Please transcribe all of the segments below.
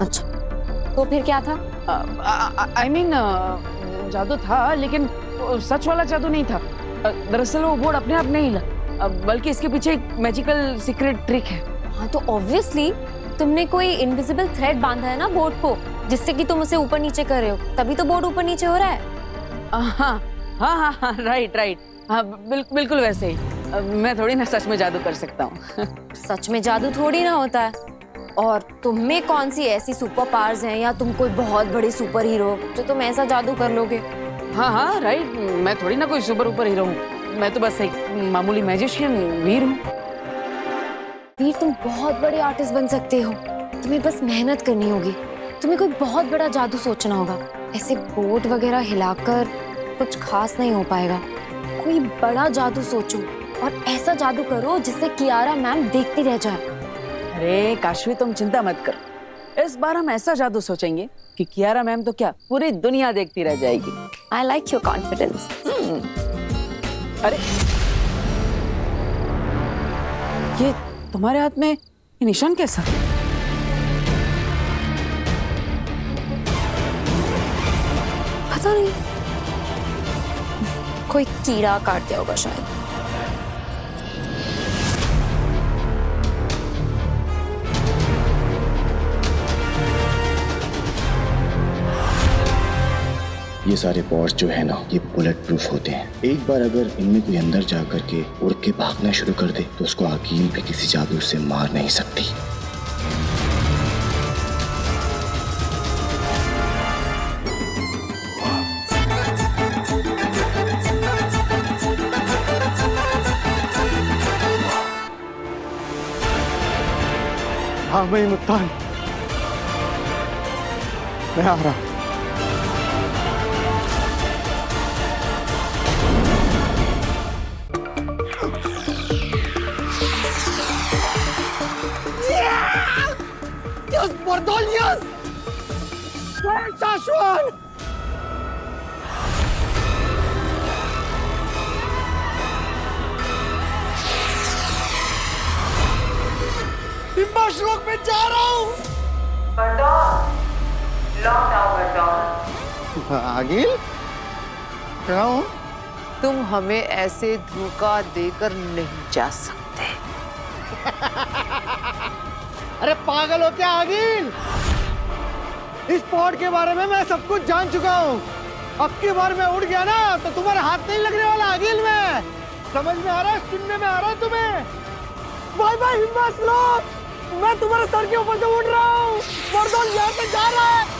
अच्छा, तो फिर क्या था? आई मीन जादू था, लेकिन सच वाला जादू नहीं था। दरअसल वो बोर्ड अपने आप नहीं हिला, बल्कि इसके पीछे एक मैजिकल सीक्रेट ट्रिक है। हाँ, तो ऑब्वियसली तुमने कोई इनविजिबल थ्रेड बांधा है ना बोर्ड को, जिससे कि तुम उसे ऊपर नीचे कर रहे हो, तभी तो बोर्ड ऊपर नीचे हो रहा है। हाँ हाँ हाँ हाँ, राइट राइट, हाँ बिल्कुल वैसे ही। मैं थोड़ी ना सच में जादू कर सकता हूँ। सच में जादू थोड़ी ना होता है। और तुम में कौन सी ऐसी सुपर पावर्स हैं, या तुम कोई बहुत बड़े सुपर हीरो जो तुम ऐसा जादू कर लोगे? हाँ हाँ राइट, मैं थोड़ी ना कोई सुपर हीरो हूँ, मैं तो बस एक मामूली मैजिशियन वीर हूँ। वीर, तुम बहुत बड़े आर्टिस्ट बन सकते हो, तुम्हें बस मेहनत करनी होगी। तुम्हें कोई बहुत बड़ा जादू सोचना होगा। ऐसे बोर्ड वगैरह हिलाकर कुछ खास नहीं हो पाएगा। कोई बड़ा जादू सोचो और ऐसा जादू करो जिससे कियारा मैम देखती रह जाए। अरे काशवी, तुम चिंता मत करो, इस बार हम ऐसा जादू सोचेंगे कि कियारा मैम तो क्या, पूरी दुनिया देखती रह जाएगी। I like your confidence. अरे ये तुम्हारे हाथ में ये निशान कैसा? पता नहीं, कोई कीड़ा काट दिया होगा शायद। ये सारे पॉड्स जो है ना, ये बुलेट प्रूफ होते हैं। एक बार अगर इनमें कोई अंदर जा करके उड़ के भागना शुरू कर दे तो उसको आकील भी किसी जादू से मार नहीं सकती। हाँ, मैं मुत्तान, मैं आ रहा हूं। Dios por Dios! Joshua! श्लोक में जा रहा हूँ। आगिल, क्या हूँ? तुम हमें ऐसे धोखा देकर नहीं जा सकते। अरे पागल हो क्या आगिल? इस पॉड के बारे में मैं सब कुछ जान चुका हूँ। अब की बार मैं उड़ गया ना तो तुम्हारे हाथ नहीं लगने वाला आगिल में। समझ में आ रहा है, सुनने में आ रहा है तुम्हें? बाय बाय हिम्मत लोग, मैं तुम्हारे सर के ऊपर से उड़ रहा हूँ। मर्दोल यहाँ से जा रहा है।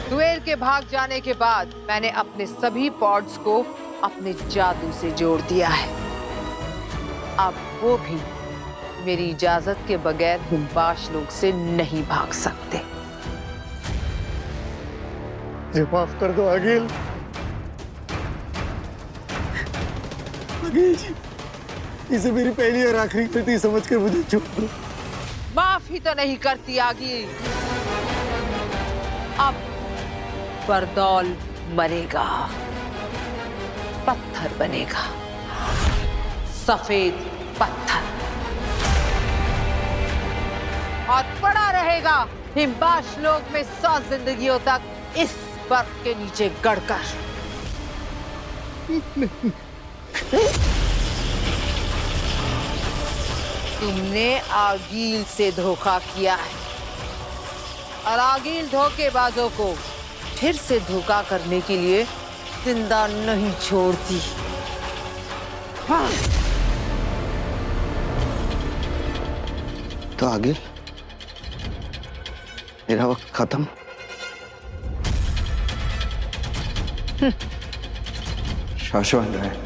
दुएल के भाग जाने के बाद मैंने अपने सभी पॉड्स को अपने जादू से जोड़ दिया है। अब वो भी मेरी इजाजत के बगैर हिम्बाश लोग से नहीं भाग सकते। मुझे माफ कर दो आगिल। आगिल जी, इसे मेरी पहली और आखिरी गलती समझकर मुझे छोड़ दो। माफ ही तो नहीं करती आगिल। अब बरदौल मरेगा, पत्थर बनेगा, सफेद पत्थर, और पड़ा रहेगा हिम्बाश लोक में 100 जिंदगियों तक इस बर्फ के नीचे गड़कर। तुमने आगील से धोखा किया है और आगील धोखेबाजों को फिर से धोखा करने के लिए जिंदा नहीं छोड़ती। हाँ। तो आगिल, मेरा वक्त खत्म। शाश्वत है।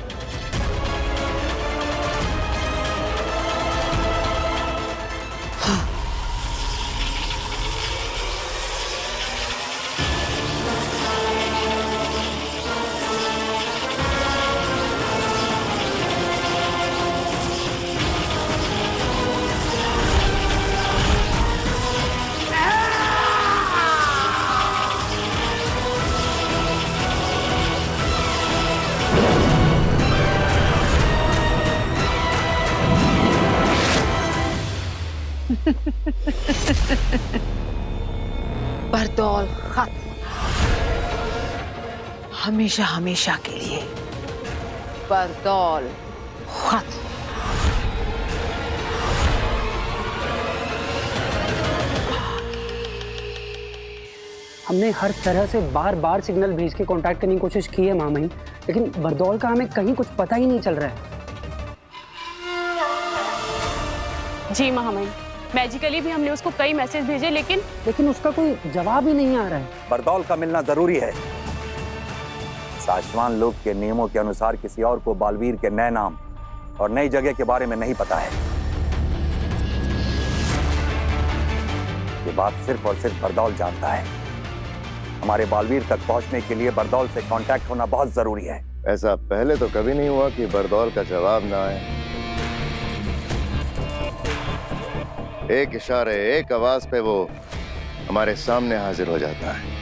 बरदौल खत्म, हमेशा हमेशा के लिए बरदौल खत्म। हमने हर तरह से बार बार सिग्नल भेज के कांटेक्ट करने की कोशिश की है मामई, लेकिन बरदौल का हमें कहीं कुछ पता ही नहीं चल रहा है। जी महामहिम, मैजिकली भी हमने उसको कई मैसेज भेजे, लेकिन उसका कोई जवाब ही नहीं आ रहा है। बरदौल का मिलना जरूरी है। साशवान लोक के नियमों के अनुसार किसी और को बालवीर के नए नाम और नई जगह के बारे में नहीं पता है। ये बात सिर्फ और सिर्फ बरदौल जानता है। हमारे बालवीर तक पहुंचने के लिए बरदौल से कांटेक्ट होना बहुत जरूरी है। ऐसा पहले तो कभी नहीं हुआ कि बरदौल का जवाब ना आए। एक इशारे, एक आवाज पे वो हमारे सामने हाजिर हो जाता है।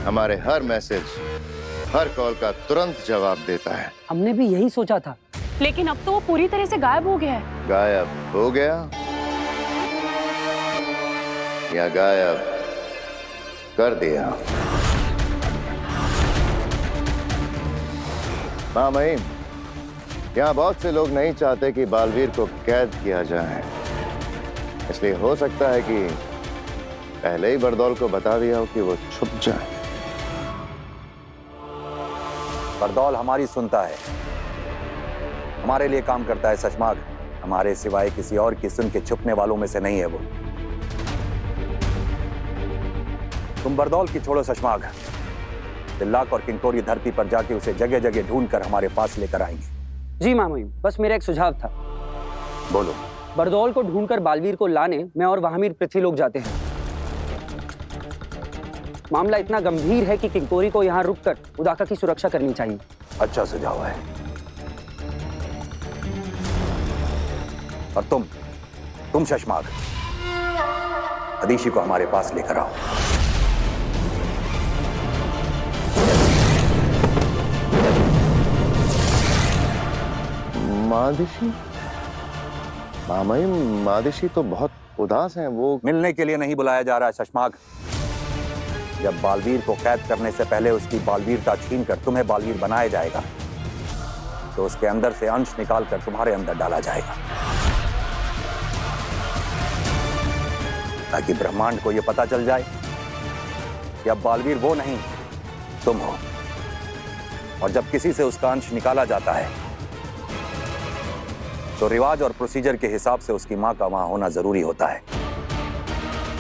हमारे हर मैसेज, हर कॉल का तुरंत जवाब देता है। हमने भी यही सोचा था, लेकिन अब तो वो पूरी तरह से गायब हो गया है। गायब हो गया या गायब कर दिया? मामई, यहाँ बहुत से लोग नहीं चाहते कि बालवीर को कैद किया जाए, इसलिए हो सकता है कि पहले ही बरदौल को बता दिया हो कि वो छुप जाए। बरदौल हमारी सुनता है, हमारे लिए काम करता है सचमाग। हमारे सिवाय किसी और की सुन के छुपने वालों में से नहीं है वो। तुम बरदौल की छोड़ो सचमाग, तिल्लाक और किंकोरी धरती पर जाके उसे जगह जगह ढूंढ कर हमारे पास लेकर आएंगे। जी मामई, बस मेरा एक सुझाव था। बोलो। बरदौल को ढूंढकर बालवीर को लाने मैं और वहामीर पृथ्वी लोग जाते हैं। मामला इतना गंभीर है कि किंकोरी को यहाँ रुककर उदाका की सुरक्षा करनी चाहिए। अच्छा सुझाव है। और तुम शशमाग, अदीशी को हमारे पास लेकर आओ। मादिशी? मामई, मादिशी तो बहुत उदास हैं। वो मिलने के लिए नहीं बुलाया जा रहा है शशमाग। जब बालवीर को कैद करने से पहले उसकी बालवीरता छीनकर तुम्हें बालवीर बनाया जाएगा, तो उसके अंदर से अंश निकालकर तुम्हारे अंदर डाला जाएगा, ताकि ब्रह्मांड को यह पता चल जाए कि अब बालवीर वो नहीं तुम हो। और जब किसी से उसका अंश निकाला जाता है तो रिवाज और प्रोसीजर के हिसाब से उसकी मां का वहां होना जरूरी होता है।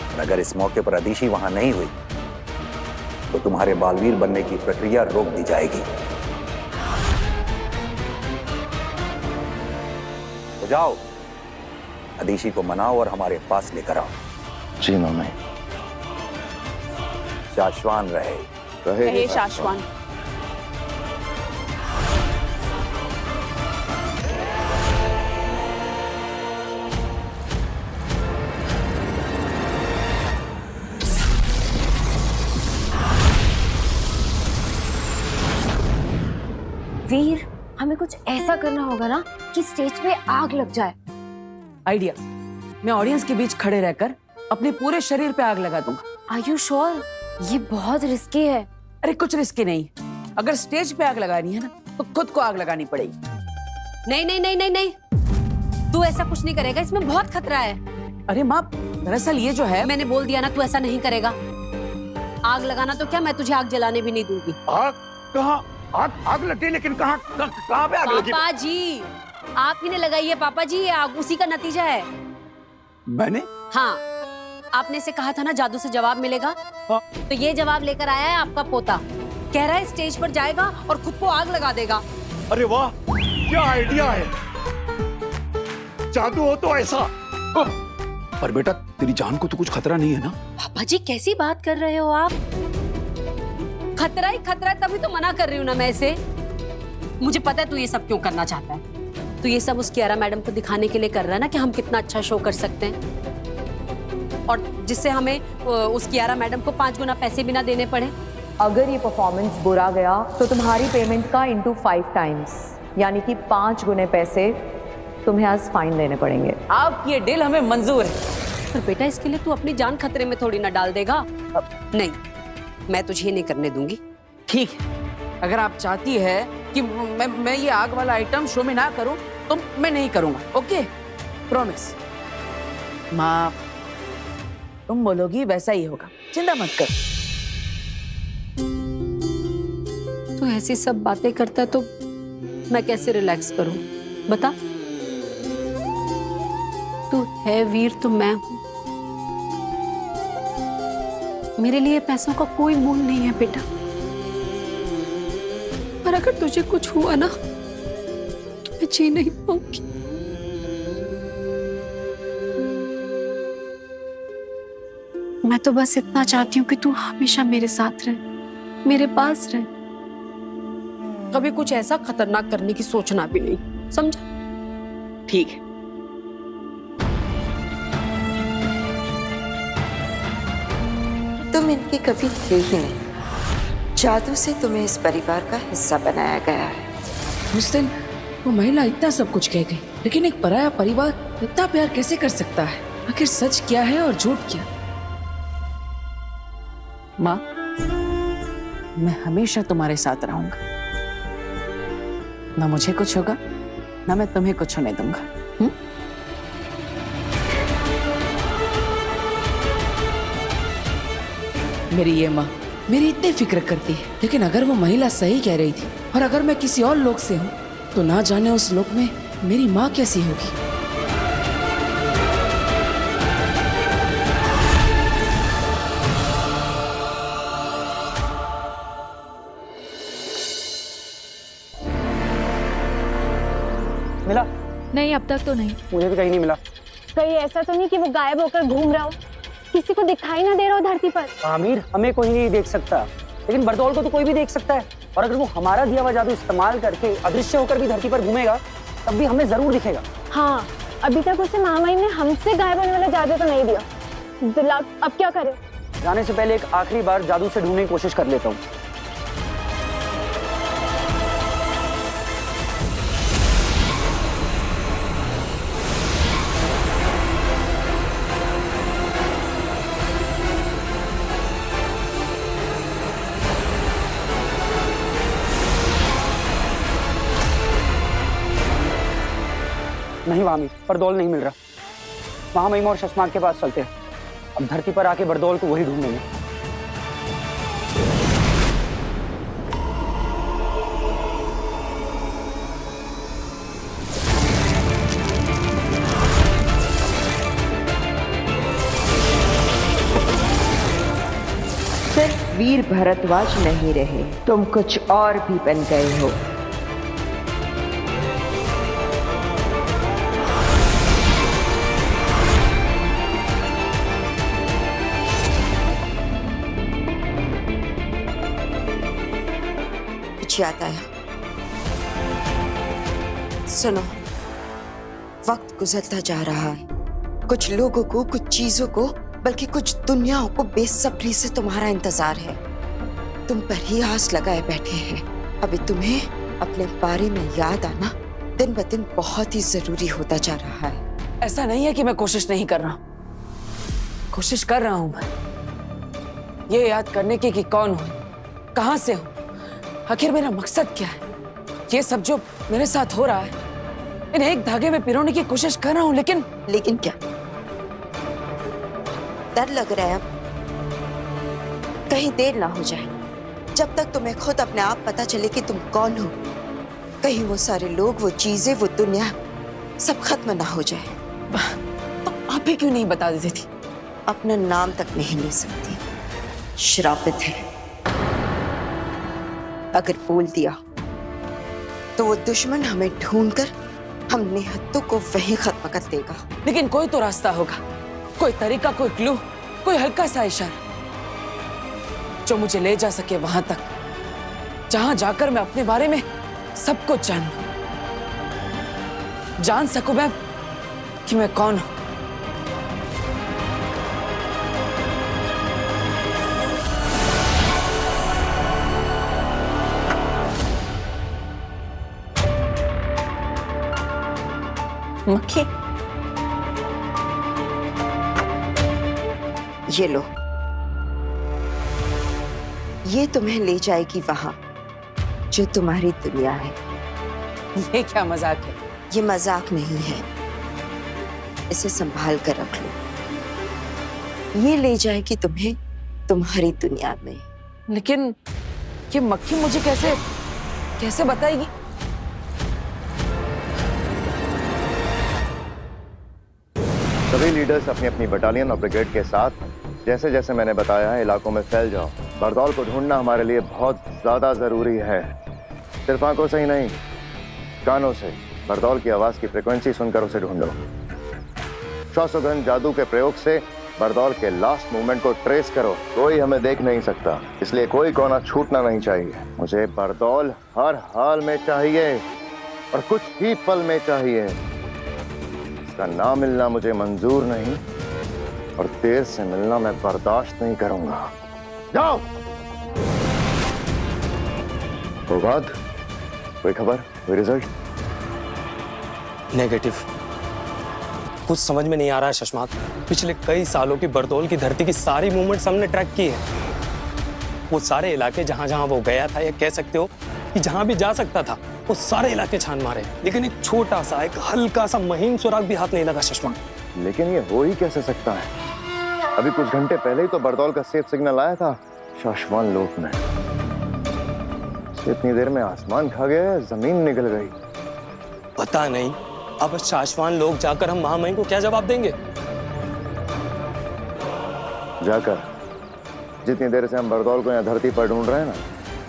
और अगर इस मौके पर अदीशी वहां नहीं हुई तो तुम्हारे बालवीर बनने की प्रक्रिया रोक दी जाएगी। तो जाओ, अदीशी को मनाओ और हमारे पास लेकर आओ। जी मामई। शाश्वान रहे। रहे शाश्वान। वीर, हमें कुछ ऐसा करना होगा ना कि स्टेज पे आग लग जाए। आइडिया, मैं ऑडियंस के बीच खड़े रहकर अपने पूरे शरीर पे आग लगा दूंगा। Are you sure? ये बहुत रिस्की है। अरे कुछ रिस्की नहीं, अगर स्टेज पे आग लगानी है ना तो खुद को आग लगानी पड़ेगी। नहीं नहीं नहीं नहीं नहीं, तू ऐसा कुछ नहीं करेगा, इसमें बहुत खतरा है। अरे माँ, दरअसल ये जो है, मैंने बोल दिया ना, तू ऐसा नहीं करेगा। आग लगाना तो क्या, मैं तुझे आग जलाने भी नहीं दूंगी। आग कहाँ? आग लगी, लेकिन कहाँ पे आग लगी? पापा जी, आप ही ने लगाई है पापा जी, ये आग उसी का नतीजा है। मैंने? हाँ, आपने से कहा था ना जादू से जवाब मिलेगा, तो ये जवाब लेकर आया है आपका पोता। कह रहा है स्टेज पर जाएगा और खुद को आग लगा देगा। अरे वाह, क्या आइडिया है। जादू हो तो ऐसा। पर बेटा, तेरी जान को तो कुछ खतरा नहीं है ना? पापा जी कैसी बात कर रहे हो आप? खतरा ही खतरा है, तभी तो मना कर रही हूँ ना मैं इसे। मुझे पता है तू ये सब क्यों करना चाहता है। तू ये सब उस कियारा मैडम को दिखाने के लिए कर रहा है ना कि हम कितना अच्छा शो कर सकते हैं, और जिससे हमें उस कियारा मैडम को 5 गुना पैसे भी ना देने पड़े। अगर ये परफॉर्मेंस बुरा गया तो तुम्हारी पेमेंट का इंटू 5 टाइम्स, यानी कि 5 गुने पैसे तुम्हें आज फाइन देने पड़ेंगे। आपकी ये डील हमें मंजूर है। पर बेटा इसके लिए तू अपनी जान खतरे में थोड़ी ना डाल देगा। नहीं, मैं तुझे नहीं करने दूंगी। ठीक है, अगर आप चाहती है कि मैं ये आग वाला आइटम शो में ना करूं तो मैं नहीं करूंगा। Okay, promise. माँ, तुम बोलोगी वैसा ही होगा, चिंता मत कर। तू ऐसी सब बातें करता है तो मैं कैसे रिलैक्स करूं बता। तू है वीर तो मैं हूं। मेरे लिए पैसों का कोई मोल नहीं है बेटा, पर अगर तुझे कुछ हुआ ना तो मैं जी नहीं पाऊंगी। मैं तो बस इतना चाहती हूँ कि तू हमेशा मेरे साथ रहे, मेरे पास रहे, कभी कुछ ऐसा खतरनाक करने की सोचना भी नहीं, समझा? ठीक है। तुम इनकी कभी थे ही नहीं। जादू से तुम्हें इस परिवार का हिस्सा बनाया गया है। उस दिन वो महिला इतना सब कुछ कह गई, लेकिन एक पराया परिवार इतना प्यार कैसे कर सकता है? आखिर सच क्या है और झूठ क्या? माँ, मैं हमेशा तुम्हारे साथ रहूंगा। ना मुझे कुछ होगा, ना मैं तुम्हें कुछ होने दूंगा। मेरी ये माँ मेरी इतनी फिक्र करती है, लेकिन अगर वो महिला सही कह रही थी और अगर मैं किसी और लोक से हूँ तो ना जाने उस लोक में मेरी माँ कैसी होगी। मिला? नहीं, अब तक तो नहीं। मुझे भी कहीं नहीं मिला। कहीं ऐसा तो नहीं कि वो गायब होकर घूम रहा हो, किसी को दिखाई ना दे रहा हो धरती पर? आमिर हमें कोई नहीं देख सकता, लेकिन बरदौल को तो कोई भी देख सकता है। और अगर वो हमारा दिया हुआ जादू इस्तेमाल करके अदृश्य होकर भी धरती पर घूमेगा तब भी हमें जरूर दिखेगा। हाँ, अभी तक उसे महामाई ने हमसे गायब होने वाला जादू तो नहीं दिया। दिला, अब क्या करें? जाने से पहले एक आखिरी बार जादू से ढूंढने की कोशिश कर लेता हूँ। नहीं वामी, बरदौल नहीं मिल रहा। महामहिमा और शशमाग के पास चलते हैं। अब धरती पर आके बरदौल को वही ढूंढेंगे। सिर्फ वीर भरद्वाज नहीं रहे, तुम कुछ और भी बन गए हो। याद आया, सुनो, वक्त गुजरता जा रहा है। कुछ लोगों को, कुछ चीजों को, बल्कि कुछ दुनियाओं को बेसब्री से तुम्हारा इंतजार है। तुम पर ही आस लगाए बैठे हैं। अभी तुम्हें अपने बारे में याद आना दिन ब दिन बहुत ही जरूरी होता जा रहा है। ऐसा नहीं है कि मैं कोशिश नहीं कर रहा, कोशिश कर रहा हूं मैं ये याद करने की कि कौन हूं, कहां से हूं, आखिर मेरा मकसद क्या है। ये सब जो मेरे साथ हो रहा है, इन्हें एक धागे में पिरोने की कोशिश कर रहा हूं, लेकिन क्या डर लग रहा है? अब कहीं देर ना हो जाए। जब तक तुम्हें खुद अपने आप पता चले कि तुम कौन हो, कहीं वो सारे लोग, वो चीजें, वो दुनिया सब खत्म ना हो जाए। तो आप ही क्यों नहीं बता देती थी? अपना नाम तक नहीं ले सकती, श्रापित है। अगर बोल दिया तो वो दुश्मन हमें ढूंढकर हम निहत्तों को वहीं खत्म कर देगा। लेकिन कोई तो रास्ता होगा, कोई तरीका, कोई क्लू, कोई हल्का सा इशारा जो मुझे ले जा सके वहां तक जहां जाकर मैं अपने बारे में सब कुछ जान सकूं मैं कि मैं कौन हूं। मक्खी? ये लो, ये तुम्हें ले जाएगी वहां जो तुम्हारी दुनिया है। ये क्या मजाक है? ये मजाक नहीं है, इसे संभाल कर रख लो। ये ले जाएगी तुम्हें तुम्हारी दुनिया में। लेकिन ये मक्खी मुझे कैसे बताएगी? सभी लीडर्स अपनी अपनी बटालियन और ब्रिगेड के साथ जैसे जैसे मैंने बताया है इलाकों में फैल जाओ। बरदौल को ढूंढना हमारे लिए बहुत ज्यादा जरूरी है। सिर्फ आंखों से ही नहीं, कानों से बरदौल की आवाज की फ्रीक्वेंसी सुनकर उसे ढूंढो। श्वासोगंध जादू के प्रयोग से बरदौल के लास्ट मूवमेंट को ट्रेस करो। कोई हमें देख नहीं सकता, इसलिए कोई कोना छूटना नहीं चाहिए। मुझे बरदौल हर हाल में चाहिए और कुछ ही पल में चाहिए। इसका ना मिलना मुझे मंजूर नहीं और देर से मिलना मैं बर्दाश्त नहीं करूंगा। जाओ। वो बात, कोई खबर, कोई रिजल्ट? नेगेटिव। कुछ समझ में नहीं आ रहा है शशमाक। पिछले कई सालों की बरदौल की धरती की सारी मूवमेंट्स हमने ट्रैक की है। वो सारे इलाके जहां जहां वो गया था, या कह सकते हो कि जहां भी जा सकता था, वो सारे इलाके छान मारे, लेकिन एक छोटा सा, एक हल्का सा महीन सुराग भी हाथ नहीं लगा शशमाक। लेकिन ये हो ही कैसे सकता है? अभी कुछ घंटे पहले ही तो बरदौल का सेफ सिग्नल आया था शाश्वान लोक में। इतनी देर में आसमान खा गया, जमीन निकल गई। पता नहीं अब शाश्वान लोग जाकर हम महामहिम को क्या जवाब देंगे? जाकर जितनी देर से हम बरदौल को यहाँ धरती पर ढूंढ रहे हैं ना,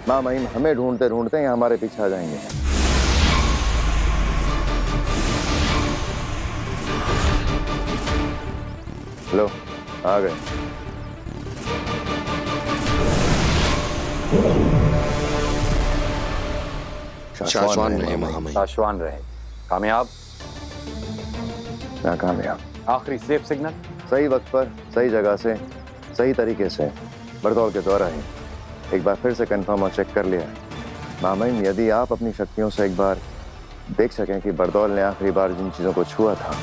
महामहिम हमें ढूंढते ढूंढते यहाँ हमारे पीछे आ जाएंगे। लो, आ गए। शाश्वान रहे महामहिम। शाश्वान रहे। कामयाब? नाकामयाब। आखिरी सेफ सिग्नल सही वक्त पर, सही जगह से, सही तरीके से बरदौल के द्वारा ही एक बार फिर से कंफर्म और चेक कर लिया। महामहिम, यदि आप अपनी शक्तियों से एक बार देख सकें कि बरदौल ने आखिरी बार जिन चीजों को छुआ था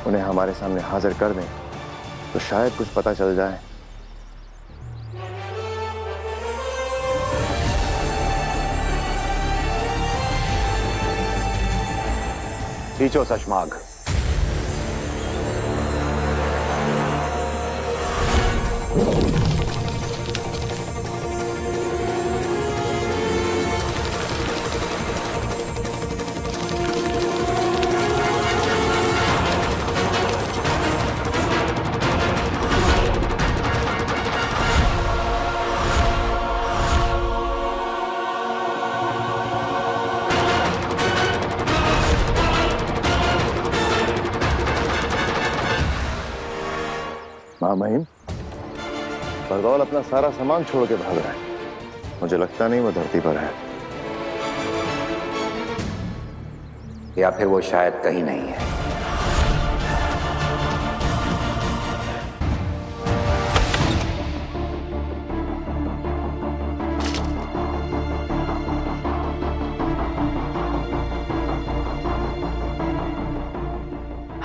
उन्हें हमारे सामने हाजिर कर दें, तो शायद कुछ पता चल जाए। खींचो शशमाग। महामहिम, बरदौल अपना सारा सामान छोड़ के भाग रहा है। मुझे लगता नहीं वो धरती पर है, या फिर वो शायद कहीं नहीं है।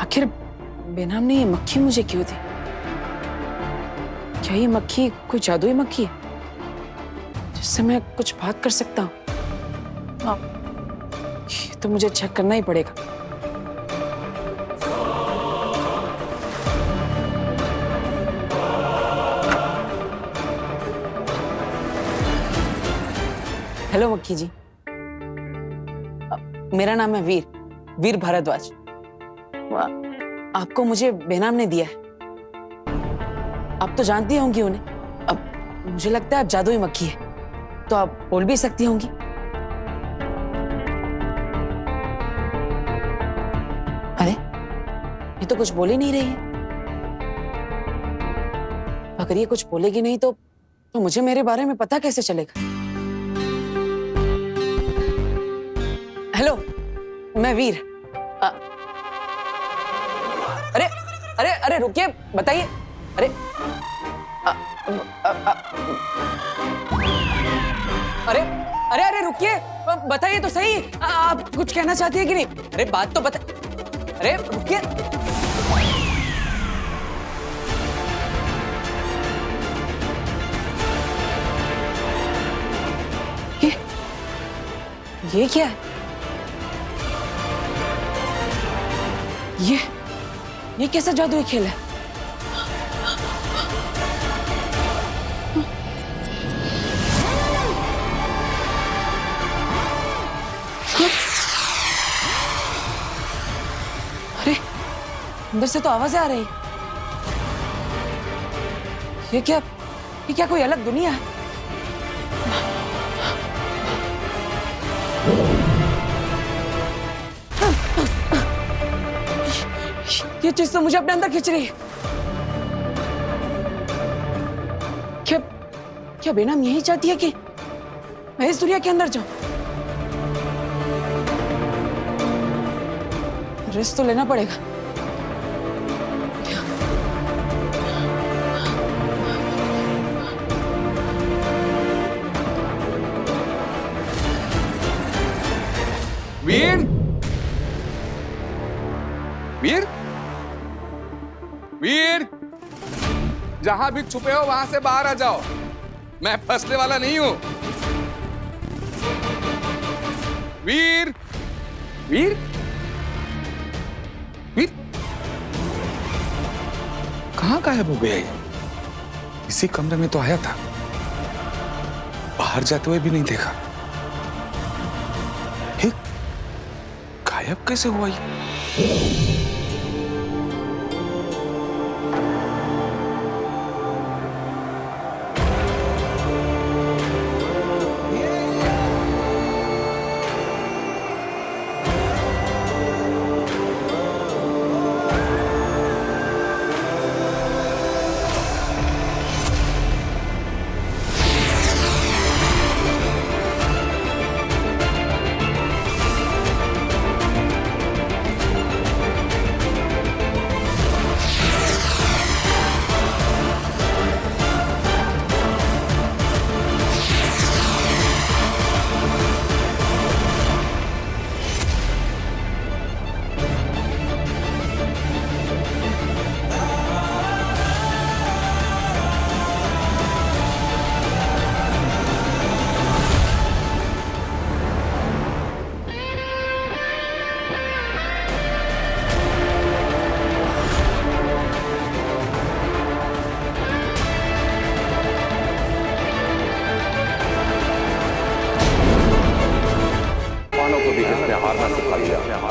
आखिर बेनाम ने ये मक्खी मुझे क्यों दी? क्या ये मक्खी कोई जादुई मक्खी है जिससे मैं कुछ बात कर सकता हूँ? ये तो मुझे चेक करना ही पड़ेगा। हेलो मक्खी जी, मेरा नाम है वीर भारद्वाज। आपको मुझे बेनाम ने दिया है। आप तो जानती होंगी उन्हें। अब मुझे लगता है आप जादुई मक्खी है, तो आप बोल भी सकती होंगी। अरे ये तो कुछ बोल ही नहीं रही है। अगर ये कुछ बोलेगी नहीं तो मुझे मेरे बारे में पता कैसे चलेगा? हेलो, मैं वीर। अरे अरे अरे रुकिए, बताइए। अरे अरे अरे अरे रुकिए, बताइए तो सही। आप कुछ कहना चाहती है कि नहीं? अरे बात तो बता। अरे रुकिए। ये क्या है? ये कैसा जादुई खेल है? अरे अंदर से तो आवाजें आ रही। ये क्या कोई अलग दुनिया है? ये चीज तो मुझे अपने अंदर खींच रही है। क्या बेनाम यही चाहती है कि मैं इस दुनिया के अंदर जाऊं? रिस्क तो लेना पड़ेगा। वीर, वीर, वीर, जहां भी छुपे हो वहां से बाहर आ जाओ। मैं फंसने वाला नहीं हूं। वीर, वीर, वीर, कहां गायब हो गया ये? इसी कमरे में तो आया था, बाहर जाते हुए भी नहीं देखा। हे, गायब कैसे हुआ ये?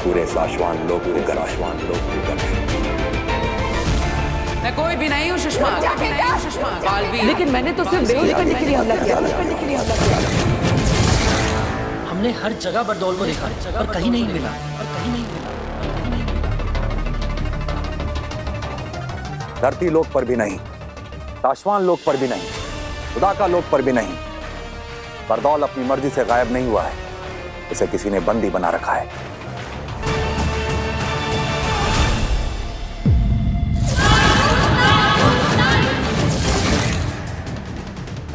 पूरे साशवान लोग मैं कोई भी नहीं हूँ सुषमा। लेकिन मैंने तो सिर्फ बेहोश करने के लिए हमला किया। हमने हर जगह बरदौल को देखा पर कहीं नहीं मिला। धरती लोक पर भी नहीं, साशवान लोक पर भी नहीं, खुदा का लोक पर भी नहीं। बरदौल अपनी मर्जी से गायब नहीं हुआ है, इसे किसी ने बंदी बना रखा है।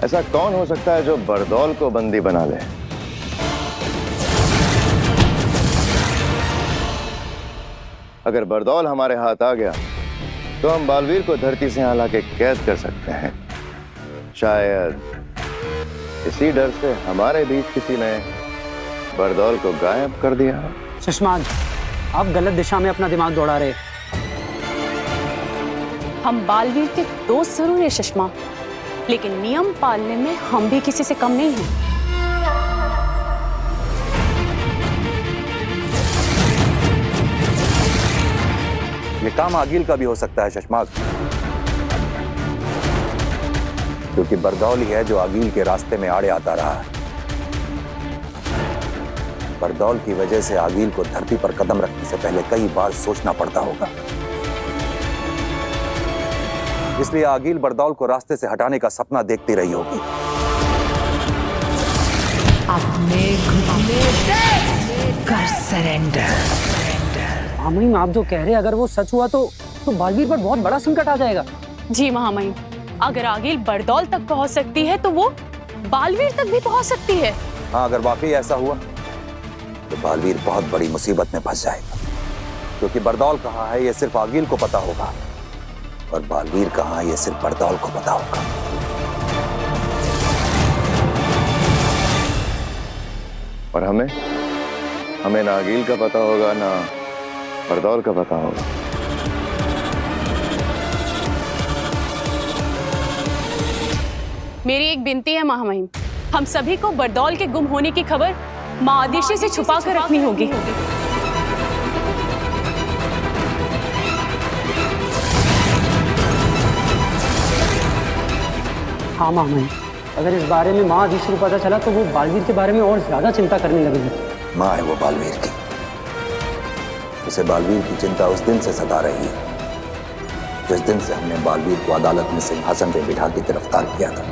ऐसा कौन हो सकता है जो बरदौल को बंदी बना ले? अगर बरदौल हमारे हाथ आ गया तो हम बालवीर को धरती से यहाँ लाके कैद कर सकते हैं। शायद इसी डर से हमारे बीच किसी ने बरदौल को गायब कर दिया। सुषमा, आप गलत दिशा में अपना दिमाग दौड़ा रहे। हम बालवीर के दोस्त जरूर है सुषमा, लेकिन नियम पालने में हम भी किसी से कम नहीं हैं। ये काम आगिल का भी हो सकता है शशमाक, क्योंकि बरदौल ही है जो आगिल के रास्ते में आड़े आता रहा है। बरदौल की वजह से आगिल को धरती पर कदम रखने से पहले कई बार सोचना पड़ता होगा। इसलिए आगिल बरदौल को रास्ते से हटाने का सपना देखती रही होगी। अपने घुटने कर सरेंडर। महामहिम, आप जो कह रहे हैं अगर वो सच हुआ तो बालवीर पर बहुत बड़ा संकट आ जाएगा। जी महामहिम, अगर आगिल बरदौल तक पहुंच सकती है तो वो बालवीर तक भी पहुंच सकती है। हाँ, अगर वाकई ऐसा हुआ तो बालवीर बहुत बड़ी मुसीबत में फंस जाएगा, क्योंकि बरदौल कहाँ है ये सिर्फ आगिल को पता होगा, और बालवीर कहाँ है ये सिर्फ बरदौल को पता होगा। और हमें ना आगिल का पता होगा ना बरदौल का पता होगा। मेरी एक विनती है महामहिम, हम सभी को बरदौल के गुम होने की खबर माँ आदिशी से छुपा कर रखनी होगी। हाँ महामहिम, अगर इस बारे में माँ आदिशी को पता चला तो वो बालवीर के बारे में और ज्यादा चिंता करने लगेगी। माँ है वो बालवीर की, उसे बालवीर की चिंता उस दिन से सता रही है जिस दिन से हमने बालवीर को अदालत में सिंहासन पे बिठा के गिरफ्तार किया था।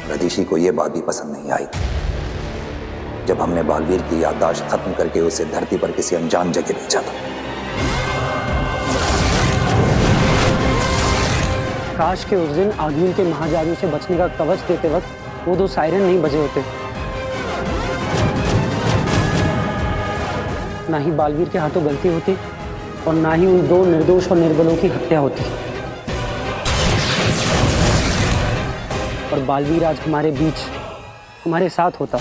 रदीशी को यह बात भी पसंद नहीं आई जब हमने बालवीर की याददाश्त खत्म करके उसे धरती पर किसी अनजान जगह भेजा था। काश के उस दिन आगिल के महाजादू से बचने का कवच देते वक्त वो 2 सायरन नहीं बजे होते, ना ही बालवीर के हाथों गलती होती और ना ही उन 2 निर्दोष और निर्बलों की हत्या होती। और बालवीर आज हमारे बीच हमारे साथ होता।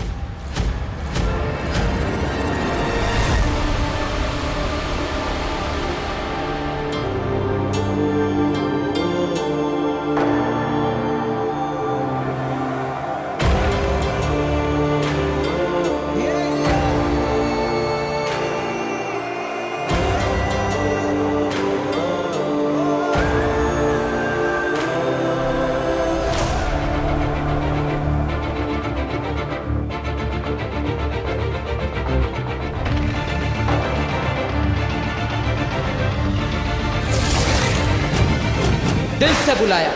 दिल से बुलाया,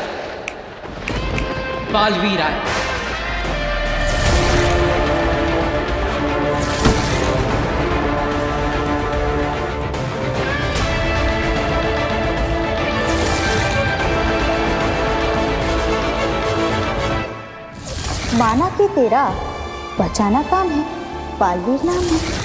बालवीर आए। माना कि तेरा बचाना काम है, बालवीर नाम है।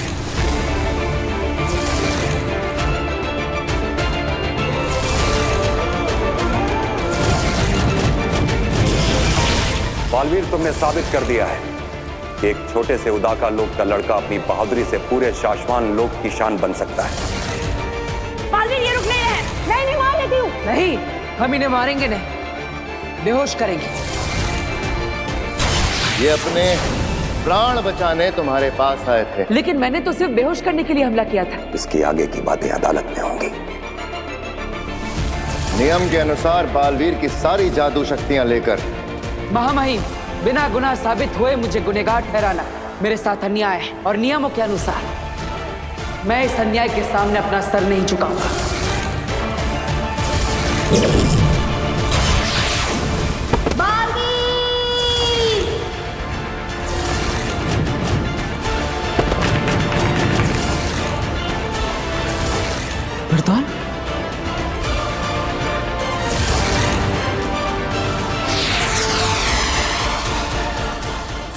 बालवीर, तुमने साबित कर दिया है कि एक छोटे से उदाका लोक का लड़का अपनी बहादुरी से पूरे शाश्वान लोक की शान बन सकता है। बालवीर ये रुक नहीं रहे, नहीं मार लेती हूँ। नहीं, हम इन्हें मारेंगे नहीं, बेहोश करेंगे। ये अपने प्राण बचाने तुम्हारे पास आए थे, लेकिन मैंने तो सिर्फ बेहोश करने के लिए हमला किया था। इसकी आगे की बातें अदालत में होंगी। नियम के अनुसार बालवीर की सारी जादू शक्तियां लेकर महामहिम, बिना गुनाह साबित हुए मुझे गुनहगार ठहराना मेरे साथ अन्याय है, और नियमों के अनुसार मैं इस अन्याय के सामने अपना सर नहीं झुकाऊंगा। बरदौल,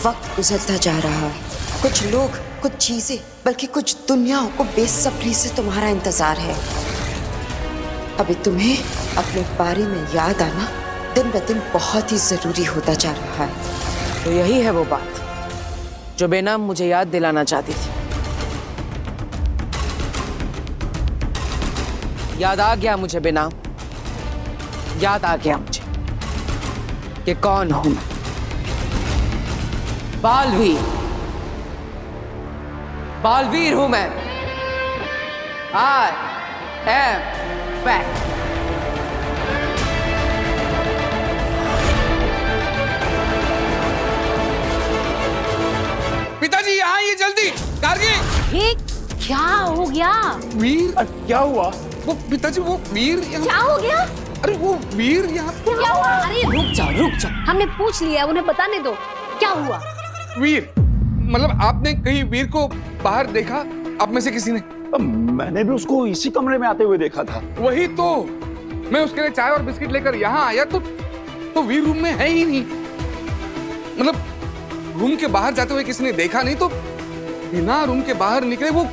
वक्त गुजरता जा रहा है। कुछ लोग, कुछ चीजें, बल्कि कुछ दुनियाओं को बेसब्री से तुम्हारा इंतजार है। अभी तुम्हें अपने बारे में याद आना दिन ब दिन बहुत ही जरूरी होता जा रहा है। तो यही है वो बात जो बेनाम मुझे याद दिलाना चाहती थी। याद आ गया मुझे बेनाम, याद आ गया मुझे कि कौन हूं मैं। बालवीर, बालवीर हूं मैं। I am back। पिताजी यहाँ आइए जल्दी। गार्गी, ये क्या हो गया? वीर, क्या हुआ? वो पिताजी, वो वीर क्या हो गया? अरे वो वीर यहाँ क्या हुआ? अरे रुक जाओ, हमने पूछ लिया, उन्हें बताने दो क्या हुआ। वीर, मतलब आपने कहीं वीर को बाहर देखा? आप में से किसी ने? मैंने भी उसको इसी कमरे में आते हुए देखा था। वही तो, मैं उसके लिए चाय और बिस्किट लेकर यहाँ आया तो वीर रूम में है ही नहीं। मतलब रूम के बाहर जाते हुए किसी ने देखा नहीं तो बिना रूम के बाहर निकले वो